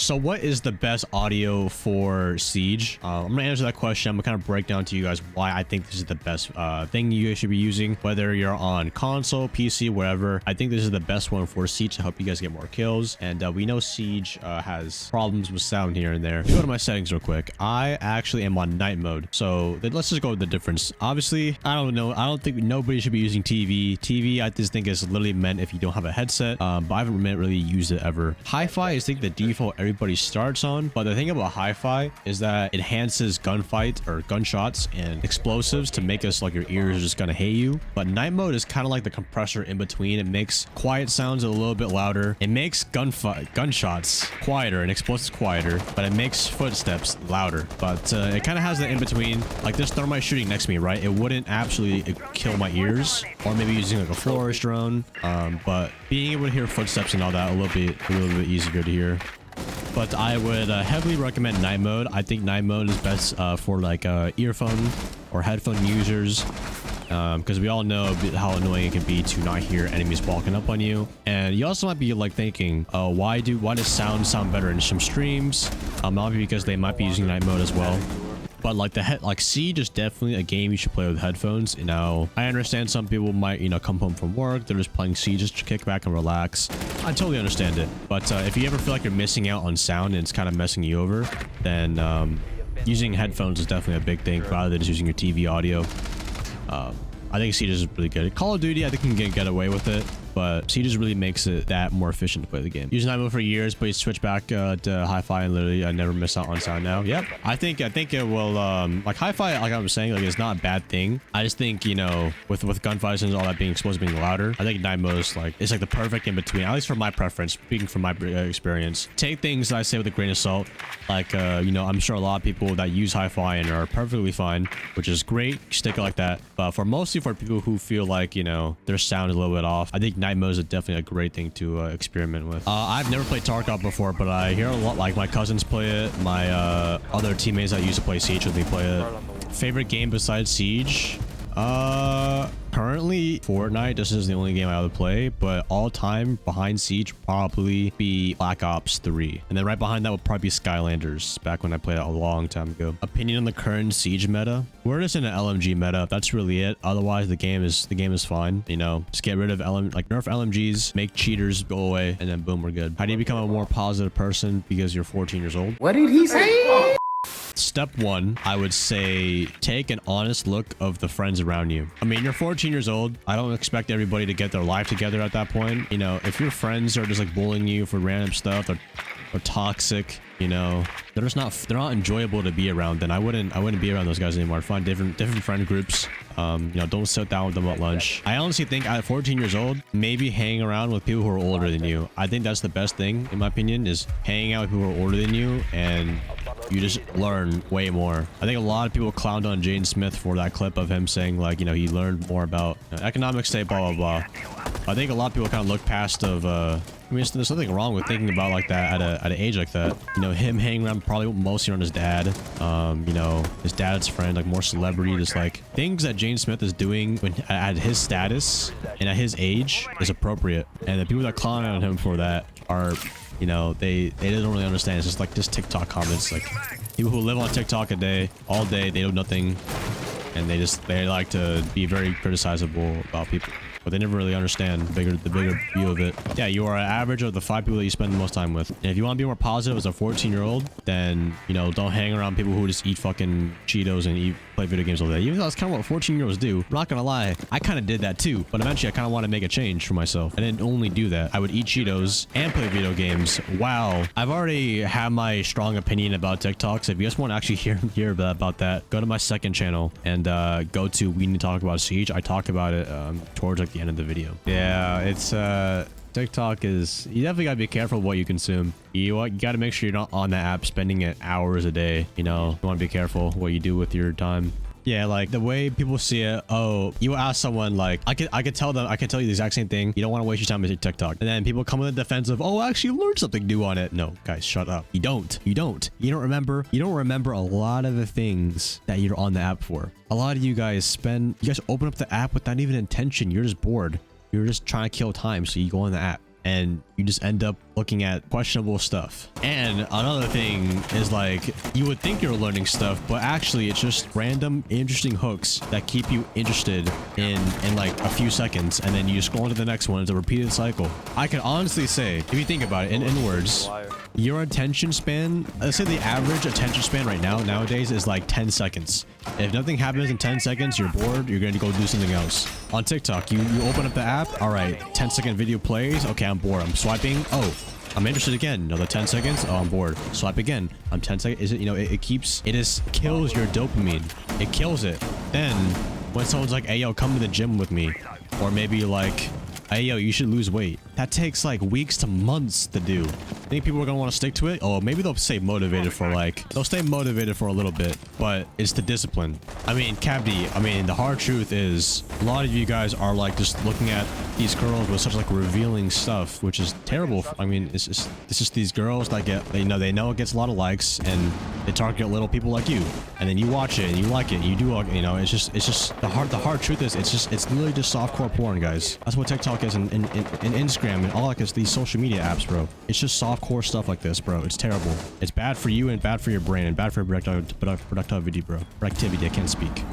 So what is the best audio for Siege? I'm gonna answer that question. I'm gonna kind of break down to you guys why I think this is the best thing you guys should be using, whether you're on console, PC, wherever. I think this is the best one for Siege to help you guys get more kills. And we know Siege has problems with sound here and there. Let me go to my settings real quick. I actually am on night mode. So let's just go with the difference. Obviously, I don't know. I don't think nobody should be using TV. TV, I just think is literally meant if you don't have a headset, but I haven't really used it ever. Hi-Fi is, I think, the default everybody starts on, but the thing about hi-fi is that it enhances gunfight or gunshots and explosives to make us like your ears are just gonna hate you. But night mode is kind of like the compressor in between. It makes quiet sounds a little bit louder. It makes gunshots quieter and explosives quieter, but it makes footsteps louder. But it kind of has the in between. Like this thermite shooting next to me, right? It wouldn't absolutely kill my ears, or maybe using like a florist drone. But being able to hear footsteps and all that a little bit easier to hear. But I would heavily recommend night mode. I think night mode is best for like earphone or headphone users, because we all know how annoying it can be to not hear enemies walking up on you. And you also might be like thinking, why does sound better in some streams? Not because they might be using night mode as well. But like Siege is definitely a game you should play with headphones. You know, I understand some people might, you know, come home from work, they're just playing Siege just to kick back and relax. I totally understand it. But if you ever feel like you're missing out on sound and it's kind of messing you over, then using headphones is definitely a big thing rather than just using your TV audio. I think Siege is really good. Call of Duty, I think you can get away with it, but Siege really makes it that more efficient to play the game. Using night mode for years, but you switch back to hi-fi and literally I never miss out on sound now. Yep. I think it will like hi-fi, like I was saying, like it's not a bad thing. I just think, you know, with gunfights and all that being exposed being louder, I think night mode is like it's like the perfect in between, at least for my preference, speaking from my experience. Take things that I say with a grain of salt. Like you know, I'm sure a lot of people that use hi-fi and are perfectly fine, which is great. Stick it like that. But mostly for people who feel like, you know, their sound is a little bit off, I think night mode is definitely a great thing to experiment with. I've never played Tarkov before, but I hear a lot, like my cousins play it. My other teammates that used to play Siege with me play it. Favorite game besides Siege? Currently Fortnite. This is the only game I would play, but all time behind Siege probably be Black Ops 3, and then right behind that would probably be Skylanders, back when I played it a long time ago. Opinion on the current Siege meta? We're just in an LMG meta. That's really it. Otherwise the game is fine. You know, just get rid of nerf LMGs, make cheaters go away, and then boom, we're good. How do you become a more positive person because you're 14 years old? What did he say? Step one, I would say take an honest look of the friends around you. I mean, you're 14 years old. I don't expect everybody to get their life together at that point. You know, if your friends are just like bullying you for random stuff or toxic, you know, they're not enjoyable to be around, then I wouldn't be around those guys anymore. I'd find different friend groups. You know, don't sit down with them at lunch. I honestly think at 14 years old, maybe hang around with people who are older than you. I think that's the best thing, in my opinion, is hanging out with people who are older than you, and you just learn way more. I think a lot of people clowned on Jaden Smith for that clip of him saying, like, you know, he learned more about economics, say blah blah blah. I think a lot of people kind of look past of I mean, there's nothing wrong with thinking about like that at an age like that. You know, him hanging around probably mostly around his dad. You know, his dad's friend, like more celebrity, just like things that Jaden Smith is doing when at his status and at his age is appropriate. And the people that clown on him for that are, you know, they don't really understand. It's just like just TikTok comments, like people who live on TikTok all day, they do nothing, and they like to be very criticizable about people, but they never really understand the bigger view of it. Yeah, you are an average of the 5 people that you spend the most time with. And if you want to be more positive as a 14-year-old, then, you know, don't hang around people who just eat fucking Cheetos and play video games all day. Even though that's kind of what 14-year-olds do. I'm not gonna lie, I kind of did that too, but eventually I kind of want to make a change for myself. I didn't only do that. I would eat Cheetos and play video games. Wow. I've already had my strong opinion about TikToks. If you guys want to actually hear about that, go to my second channel and go to We Need to Talk About Siege. I talk about it towards like the end of the video. Yeah, it's TikTok is, you definitely gotta be careful what you consume. You gotta make sure you're not on the app spending it hours a day. You know, you want to be careful what you do with your time. Yeah, like the way people see it. Oh, you ask someone like, I could tell you the exact same thing. You don't want to waste your time with your TikTok, and then people come with a defense of, oh, actually learned something new on it. No, guys, shut up. You don't remember a lot of the things that you're on the app for. A lot of you guys open up the app with not even intention. You're just bored. You're just trying to kill time, so you go on the app. and you just end up looking at questionable stuff. And another thing is like, you would think you're learning stuff, but actually it's just random interesting hooks that keep you interested in like a few seconds, and then you scroll into the next one. It's a repeated cycle. I can honestly say, if you think about it in words, your attention span, let's say the average attention span right now nowadays is like 10 seconds. If nothing happens in 10 seconds, you're bored, you're going to go do something else. On TikTok, you open up the app, all right, 10-second video plays, okay, I'm bored, I'm swiping, oh, I'm interested again, another 10 seconds, oh, I'm bored, swipe again, I'm 10 seconds, is it, you know, it just kills your dopamine, it kills it. Then, when someone's like, hey, yo, come to the gym with me, or maybe like, hey, yo, you should lose weight. That takes like weeks to months to do. Think people are gonna want to stick to it? Oh, maybe they'll stay motivated for like, they'll stay motivated for a little bit, but it's the discipline. I mean, Cabdi, I mean, the hard truth is a lot of you guys are like just looking at these girls with such like revealing stuff, which is terrible. I mean, it's just these girls that get, they know it gets a lot of likes, and they target little people like you, and then you watch it and you like it and you do, you know, it's just the hard truth is it's literally just softcore porn, guys. That's what TikTok is, and Instagram and all like these social media apps, bro. It's just softcore stuff like this, bro. It's terrible. It's bad for you and bad for your brain and bad for productivity, bro. Productivity, I can't speak.